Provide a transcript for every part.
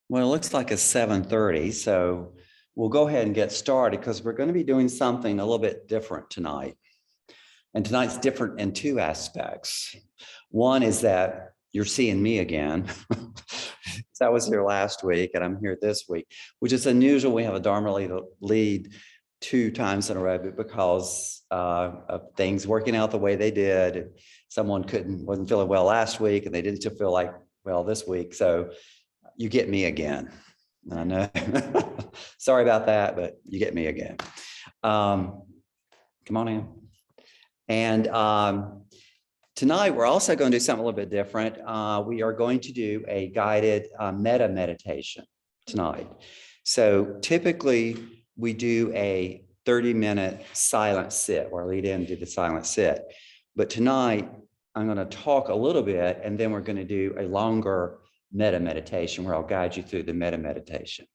Well, it looks like it's 7:30, so we'll go ahead and get started because we're going to be doing something a little bit different tonight. And tonight's different in two aspects. One is that you're seeing me again. I was here last week and I'm here this week, which is unusual. We have a Dharma lead 2 times in a row, but because of things working out the way they did, someone wasn't feeling well last week and they didn't feel like well this week. So you get me again. I know. Sorry about that, but you get me again. Come on in. And tonight, we're also going to do something a little bit different. We are going to do a guided metta meditation tonight. So typically, we do a 30-minute silent sit, where I lead in and do the silent sit. But tonight, I'm going to talk a little bit, and then we're going to do a longer metta meditation where I'll guide you through the metta meditation.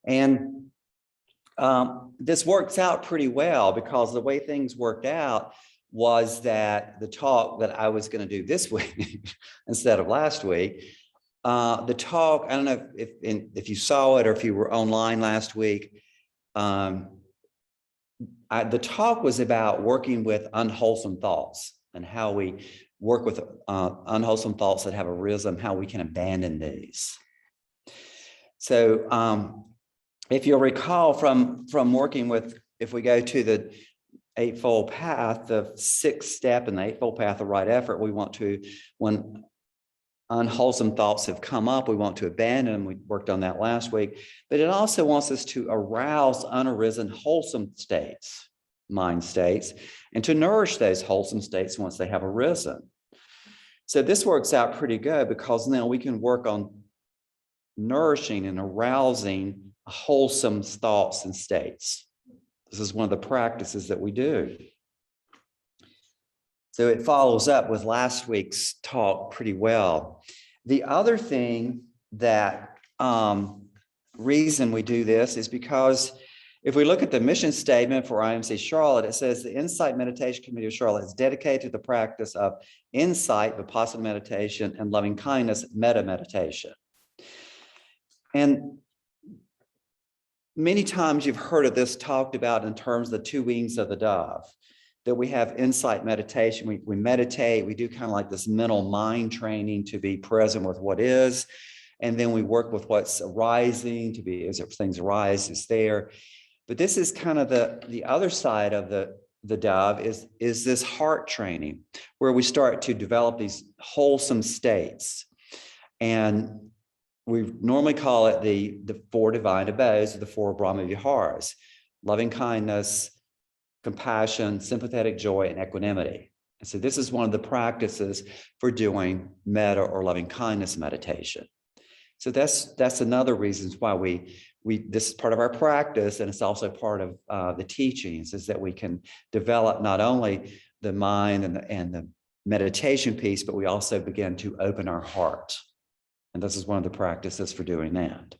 And this works out pretty well because the way things worked out was that the talk that I was going to do this week instead of last week, the talk, I don't know if you saw it or if you were online last week, the talk was about working with unwholesome thoughts and how we work with unwholesome thoughts that have arisen, how we can abandon these. So if you'll recall from working with, if we go to the Eightfold Path, the 6th step in the Eightfold Path of Right Effort, we want to, when unwholesome thoughts have come up, we want to abandon them. We worked on that last week, but it also wants us to arouse unarisen wholesome states, mind states, and to nourish those wholesome states once they have arisen. So this works out pretty good because now we can work on nourishing and arousing wholesome thoughts and states. This is one of the practices that we do. So it follows up with last week's talk pretty well. The other thing that reason we do this is because if we look at the mission statement for IMC Charlotte, it says the Insight Meditation Committee of Charlotte is dedicated to the practice of insight, Vipassana meditation, and loving kindness, metta meditation. And many times you've heard of this talked about in terms of the 2 wings of the dove, that we have insight meditation. We meditate, we do kind of like this mental mind training to be present with what is. And then we work with what's arising to be, as if things arise, is there. But this is kind of the other side of the dove is this heart training, where we start to develop these wholesome states. And we normally call it the 4 divine abodes, the 4 Brahma Viharas: loving kindness, compassion, sympathetic joy, and equanimity. And so this is one of the practices for doing metta or loving kindness meditation. So that's another reason why we this is part of our practice, and it's also part of the teachings, is that we can develop not only the mind and the meditation piece, but we also begin to open our heart. And this is one of the practices for doing that.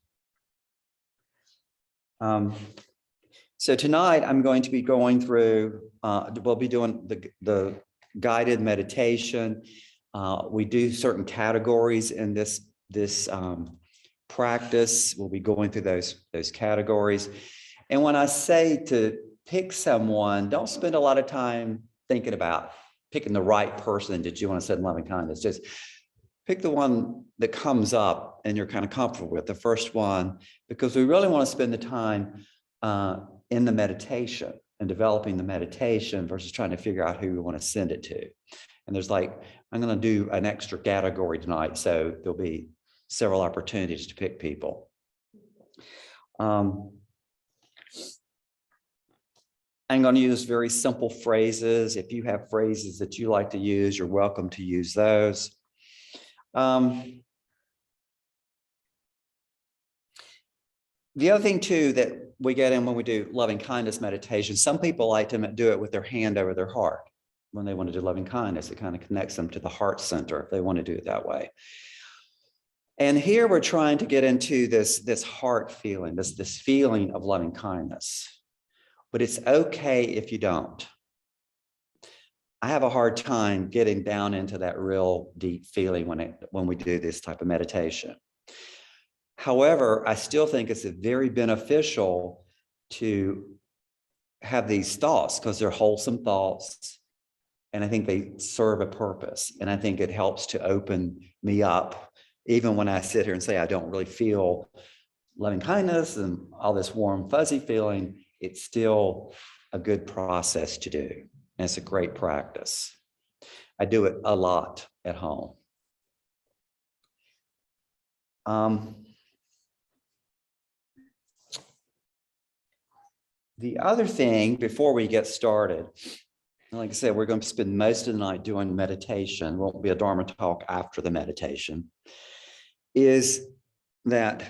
So tonight I'm going to be going through, we'll be doing the guided meditation. We do certain categories in this practice. We'll be going through those categories. And when I say to pick someone, don't spend a lot of time thinking about picking the right person that you want to sit in loving kindness. Just pick the one that comes up and you're kind of comfortable with, the first one, because we really want to spend the time in the meditation and developing the meditation versus trying to figure out who we want to send it to. And there's I'm going to do an extra category tonight, so there'll be several opportunities to pick people. I'm going to use very simple phrases. If you have phrases that you like to use, you're welcome to use those. The other thing too that we get in when we do loving kindness meditation, some people like to do it with their hand over their heart. When they want to do loving kindness, it kind of connects them to the heart center if they want to do it that way. And here we're trying to get into this heart feeling, this feeling of loving kindness. But it's okay if you don't. I have a hard time getting down into that real deep feeling when we do this type of meditation. However, I still think it's very beneficial to have these thoughts because they're wholesome thoughts. And I think they serve a purpose. And I think it helps to open me up. Even when I sit here and say, I don't really feel loving kindness and all this warm, fuzzy feeling, it's still a good process to do. And it's a great practice. I do it a lot at home. The other thing before we get started, like I said, we're going to spend most of the night doing meditation. Won't be a Dharma talk after the meditation. Is that,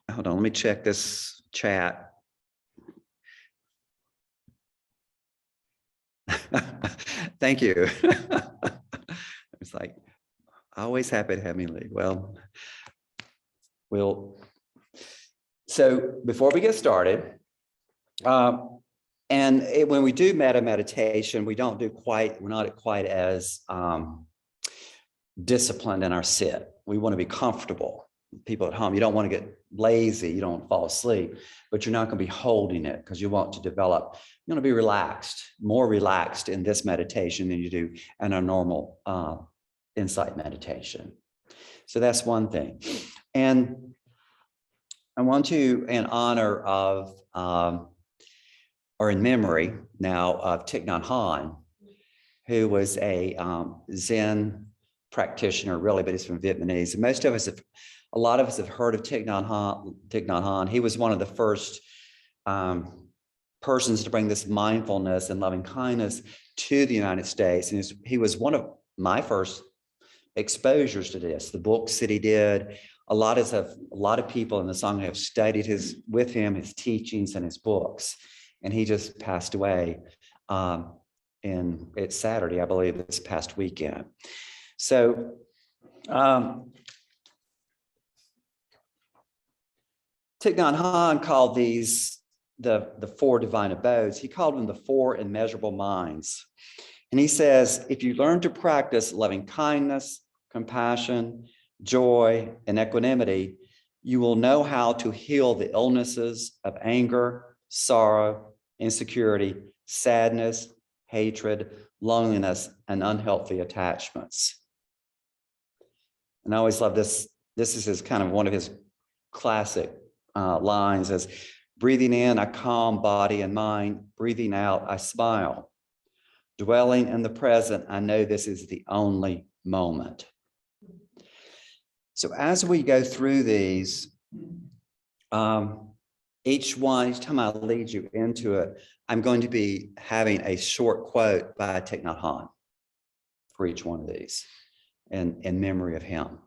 hold on, let me check this chat. Thank you. It's like, always happy to have me lead. Well, so before we get started, when we do meditation, we're not quite as disciplined in our sit. We want to be comfortable. People at home, you don't want to get lazy, you don't fall asleep, but you're not going to be holding it because you want to develop, you want to be relaxed, more relaxed in this meditation than you do in a normal insight meditation. So that's one thing. And I want to, in honor of, or in memory now of Thich Nhat Hanh, who was a Zen practitioner, really, but he's from Vietnamese. And a lot of us have heard of Thich Nhat Hanh. He was one of the first persons to bring this mindfulness and loving kindness to the United States. And he was one of my first exposures to this. The books that he did, a lot of people in the Sangha have studied his teachings and his books. And he just passed away it's Saturday, I believe, this past weekend. So Thich Nhat Hanh called these the four divine abodes. He called them the four immeasurable minds. And he says, if you learn to practice loving kindness, compassion, joy, and equanimity, you will know how to heal the illnesses of anger, sorrow, insecurity, sadness, hatred, loneliness, and unhealthy attachments. And I always love this. This is one of his classic lines as breathing in, I calm body and mind. Breathing out, I smile. Dwelling in the present, I know this is the only moment. So as we go through these, each time I lead you into it, I'm going to be having a short quote by Thich Nhat Hanh for each one of these in memory of him.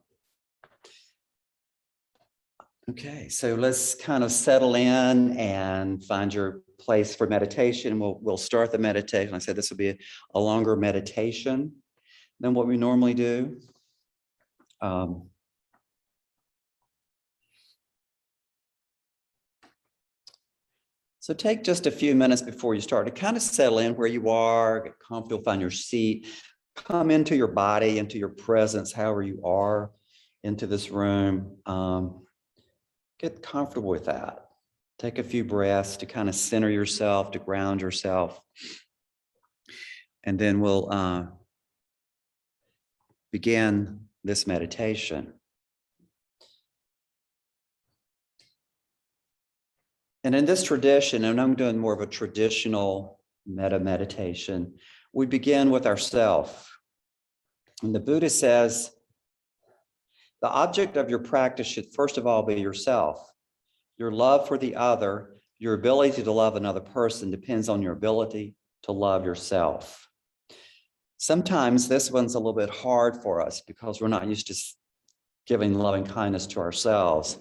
Okay, so let's kind of settle in and find your place for meditation. We'll start the meditation. Like I said, this will be a longer meditation than what we normally do. So take just a few minutes before you start to kind of settle in where you are, get comfortable, find your seat, come into your body, into your presence, however you are, into this room. Get comfortable with that. Take a few breaths to kind of center yourself, to ground yourself. And then we'll begin this meditation. And in this tradition, and I'm doing more of a traditional meditation, we begin with ourself. And the Buddha says, the object of your practice should first of all be yourself. Your love for the other, your ability to love another person depends on your ability to love yourself. Sometimes this one's a little bit hard for us because we're not used to giving loving kindness to ourselves.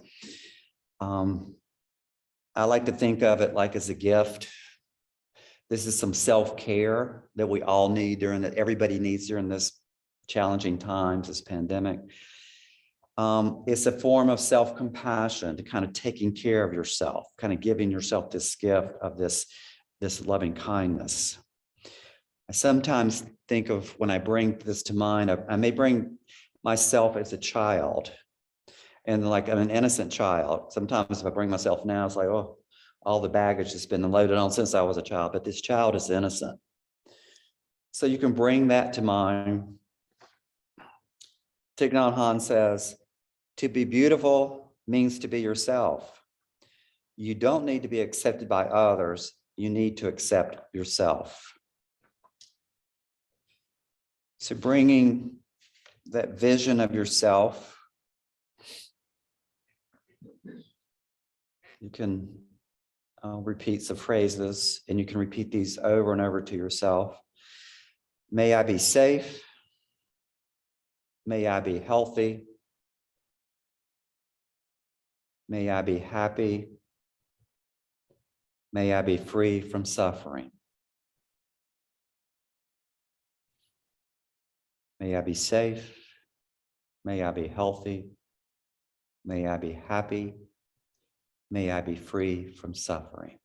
I like to think of it like as a gift. This is some self-care that we all need everybody needs during this challenging times, this pandemic. It's a form of self-compassion, to kind of taking care of yourself, kind of giving yourself this gift of this loving kindness. I sometimes think of when I bring this to mind, I may bring myself as a child. And like I'm an innocent child. Sometimes if I bring myself now, it's like, oh, all the baggage has been loaded on since I was a child, but this child is innocent. So you can bring that to mind. Thich Nhat Hanh says, to be beautiful means to be yourself. You don't need to be accepted by others. You need to accept yourself. So bringing that vision of yourself, you can repeat some phrases, and you can repeat these over and over to yourself. May I be safe. May I be healthy. May I be happy. May I be free from suffering. May I be safe. May I be healthy. May I be happy. May I be free from suffering.